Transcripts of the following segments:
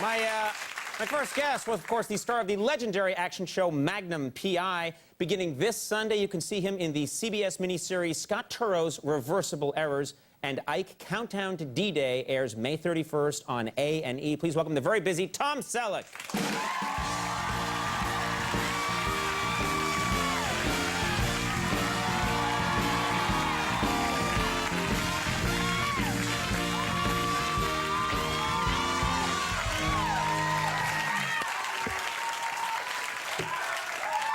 My first guest was, of course, the star of the legendary action show Magnum P.I. Beginning this Sunday, you can see him in the CBS miniseries Scott Turo's Reversible Errors, and Ike Countdown to D-Day airs May 31st on A&E. Please welcome the very busy Tom Selleck.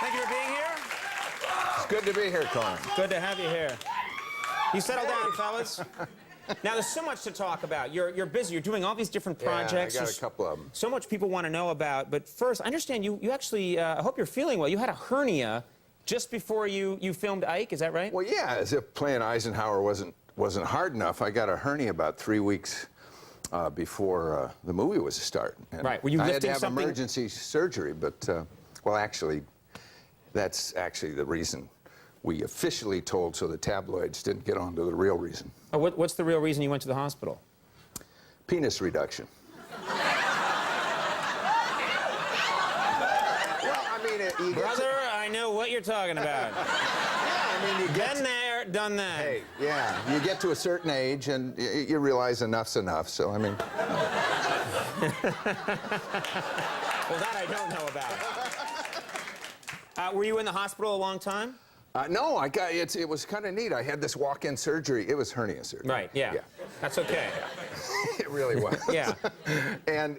Thank you for being here. It's good to be here, Colin. Good to have you here. You settle down, fellas. Now, there's so much to talk about. You're busy. You're doing all these different projects. Yeah, I got a couple of them. So much people want to know about. But first, I understand you actually, I hope you're feeling well. You had a hernia just before you filmed Ike. Is that right? Well, yeah, as if playing Eisenhower wasn't hard enough. I got a hernia about 3 weeks before the movie was to start. And right. Were you lifting I had to have something? emergency surgery, but, well, actually, that's actually the reason we officially told, so the tabloids didn't get on to the real reason. Oh, what's the real reason you went to the hospital? Penis reduction. Well, I mean, Brother, I know what you're talking about. Yeah, I mean, you get Been there, done that. Hey, yeah, you get to a certain age and you realize enough's enough, so I mean... Well, that I don't know about. Were you in the hospital a long time? No, it was kind of neat. I had this walk-in surgery. It was hernia surgery. Right, yeah. That's okay. It really was. Yeah. And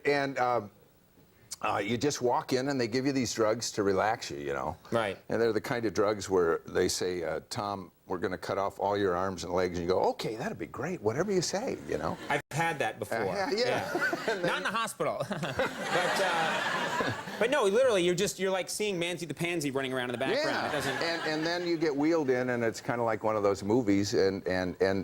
you just walk in and they give you these drugs to relax you, you know. Right. And they're the kind of drugs where they say, Tom, we're going to cut off all your arms and legs. And you go, okay, that'd be great. Whatever you say, you know. I've had that before. Yeah. Not in the hospital. But no, literally, you're like seeing Manzy the Pansy running around in the background. Yeah. It doesn't... And then you get wheeled in, and it's kind of like one of those movies. And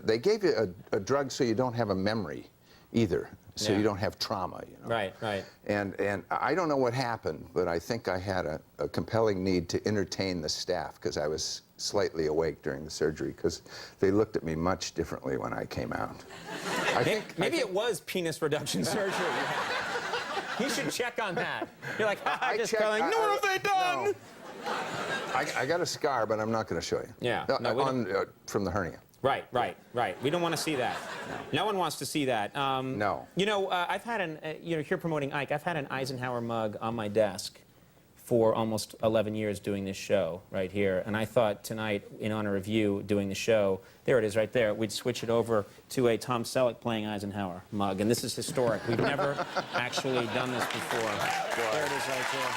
they gave you a drug so you don't have a memory either. So you don't have trauma, you know. Right, right. And I don't know what happened, but I think I had a compelling need to entertain the staff because I was slightly awake during the surgery because they looked at me much differently when I came out. I think it was penis reduction surgery. You should check on that. You're like, I just checked, going, what have they done? No. I got a scar, but I'm not going to show you. Yeah. No, from the hernia. Right. We don't want to see that. No one wants to see that. No. You know, I've had here promoting Ike, I've had an Eisenhower mug on my desk for almost 11 years doing this show right here. And I thought tonight, in honor of you doing the show, there it is right there, we'd switch it over to a Tom Selleck playing Eisenhower mug. And this is historic. We've never actually done this before. There it is right there.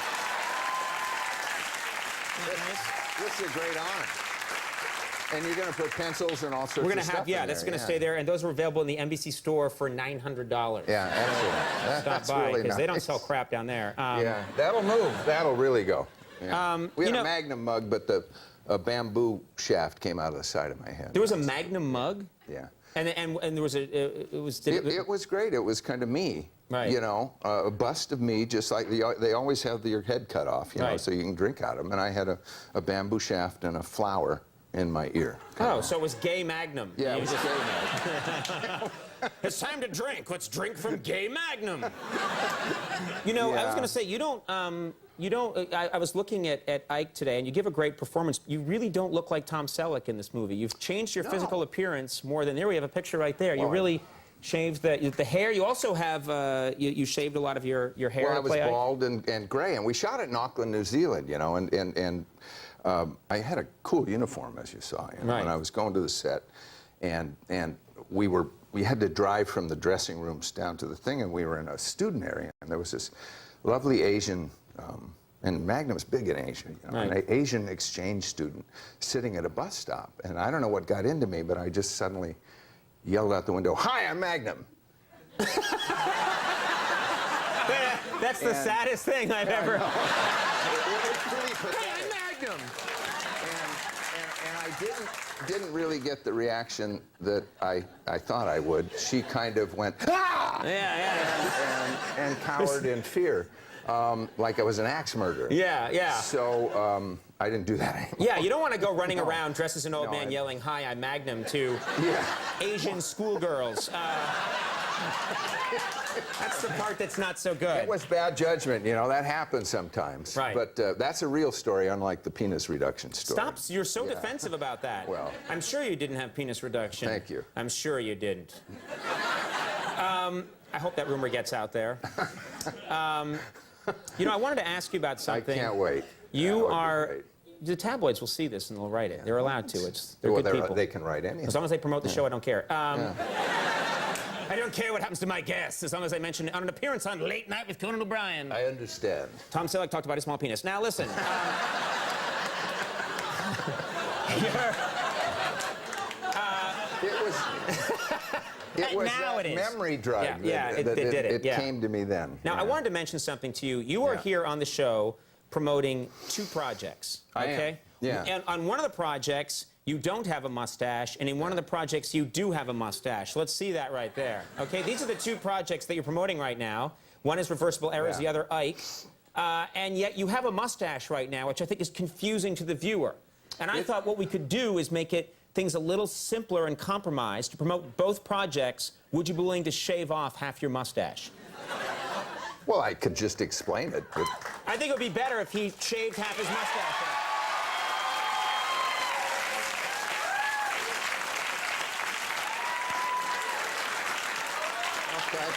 This is a great honor. And you're going to put pencils and all sorts We're of gonna stuff have, yeah, that's going to stay there. And those are available in the NBC store for $900. Yeah, excellent. Stop by, really because nice. they don't sell crap down there. Yeah, that'll move. That'll really go. Yeah. We had you a Magnum mug, but a bamboo shaft came out of the side of my head. There was a Magnum mug? Yeah. And there was it was great. It was kind of me. Right. You know, a bust of me, just like they always have your head cut off, you know, so you can drink out of them. And I had a bamboo shaft and a flower in my ear. Oh, so it was gay Magnum. Yeah, it was gay Magnum. It's time to drink. Let's drink from gay Magnum. You know, I was going to say, I was looking at Ike today, and you give a great performance. You really don't look like Tom Selleck in this movie. You've changed your physical appearance more than... There we have a picture right there. You really shaved the hair. You also have... you shaved a lot of your hair Well, to play I was Ike? bald and gray, and we shot it in Auckland, New Zealand, you know, and I had a cool uniform, as you saw, you know, and I was going to the set, and we had to drive from the dressing rooms down to the thing, and we were in a student area, and there was this lovely Asian, and Magnum's big in Asia, you know, an Asian exchange student sitting at a bus stop, and I don't know what got into me, but I just suddenly yelled out the window, "Hi, I'm Magnum." That's the saddest thing I've ever... It's pretty pathetic. Hey, I'm Magnum! And I didn't really get the reaction that I thought I would. She kind of went, "Ah!" and cowered in fear, like I was an axe murderer. Yeah. So I didn't do that anymore. Yeah, you don't want to go running around dressed as an old man yelling, "Hi, I'm Magnum" to Asian schoolgirls. That's the part that's not so good. It was bad judgment, you know, that happens sometimes. Right. But that's a real story, unlike the penis reduction story. Stop, you're so defensive about that. Well. I'm sure you didn't have penis reduction. Thank you. I'm sure you didn't. I hope that rumor gets out there. You know, I wanted to ask you about something. I can't wait. You are... The tabloids will see this and they'll write it. They're allowed to. They're good people. They can write anything. As long as they promote the show, I don't care. I don't care what happens to my guests, as long as I mention it on an appearance on Late Night with Conan O'Brien. I understand. Tom Selleck talked about his small penis. Now, listen. It was now that it is. memory drug. It did it. It came to me then. Now, I wanted to mention something to you. You are here on the show promoting 2 projects, okay? I am. Yeah. And on one of the projects, you don't have a mustache, and in one of the projects, you do have a mustache. Let's see that right there. Okay, these are the 2 projects that you're promoting right now. One is Reversible Errors, the other Ike. And yet you have a mustache right now, which I think is confusing to the viewer. And I thought what we could do is make things a little simpler and compromised. To promote both projects, would you be willing to shave off half your mustache? Well, I could just explain it. But... I think it would be better if he shaved half his mustache off. Okay.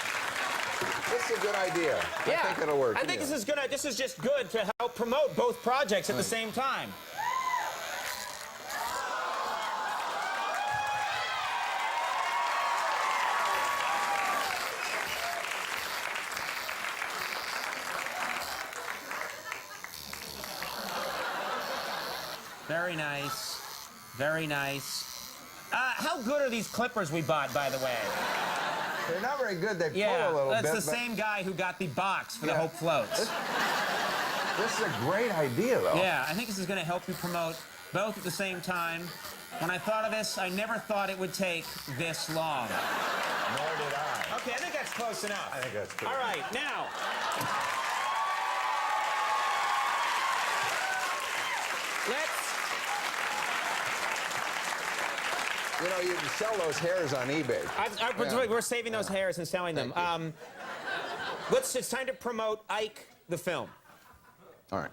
This is a good idea. Yeah. I think it'll work. I think this is good. This is just good to help promote both projects at the same time. Very nice. Very nice. How good are these clippers we bought, by the way? They're not very good. They pull a little bit. That's the same guy who got the box for the Hope Floats. This is a great idea, though. Yeah, I think this is going to help you promote both at the same time. When I thought of this, I never thought it would take this long. Nor did I. Okay, I think that's close enough. I think that's good. All right, now. You know, you can sell those hairs on eBay. We're saving those hairs and selling them. It's time to promote Ike, the film. All right.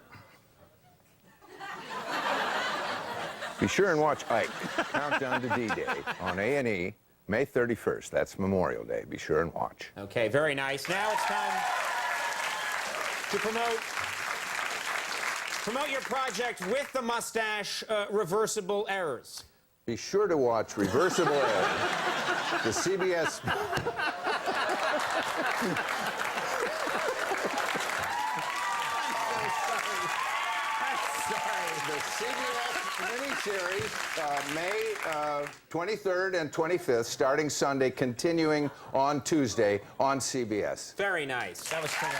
Be sure and watch Ike, Countdown to D-Day, on A&E, May 31st. That's Memorial Day. Be sure and watch. Okay, very nice. Now it's time to promote your project with the mustache, Reversible Errors. Be sure to watch Reversible Errors, the CBS... The CBS miniseries, May 23rd and 25th, starting Sunday, continuing on Tuesday on CBS. Very nice. That was terrific.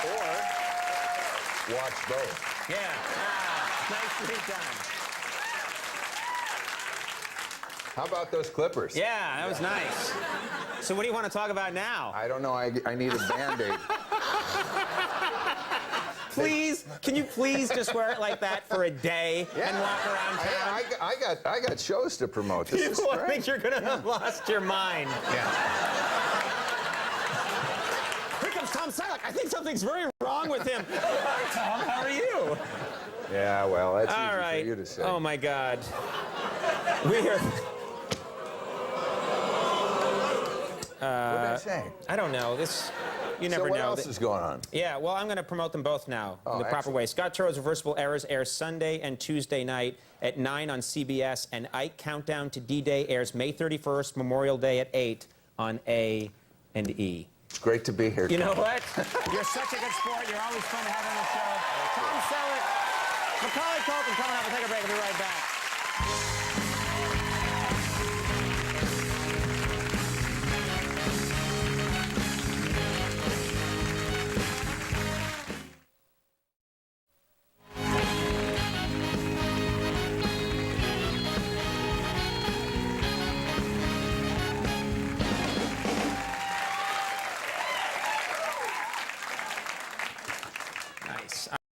Or watch both. Yeah. Nicely done. How about those clippers? Yeah, that was nice. So what do you want to talk about now? I don't know. I need a Band-Aid. Please, can you please just wear it like that for a day and walk around town? I got shows to promote. This is People great. think you're gonna have lost your mind. Yeah. Here comes Tom Selleck. I think something's very wrong with him. Hi, Tom. How are you? Yeah, well, that's All easy right. for you to say. Oh my God. We are. What did I say? I don't know. You never So what know. else is going on? Yeah, well, I'm going to promote them both now in the proper excellent. way. Scott Turow's Reversible Errors airs Sunday and Tuesday night at 9 on CBS, and Ike Countdown to D-Day airs May 31st, Memorial Day at 8 on A&E. It's great to be here. You know what? You're such a good sport. You're always fun to have on the show. Tom Selleck, Macaulay Culkin coming up. We'll take a break. We'll be right back.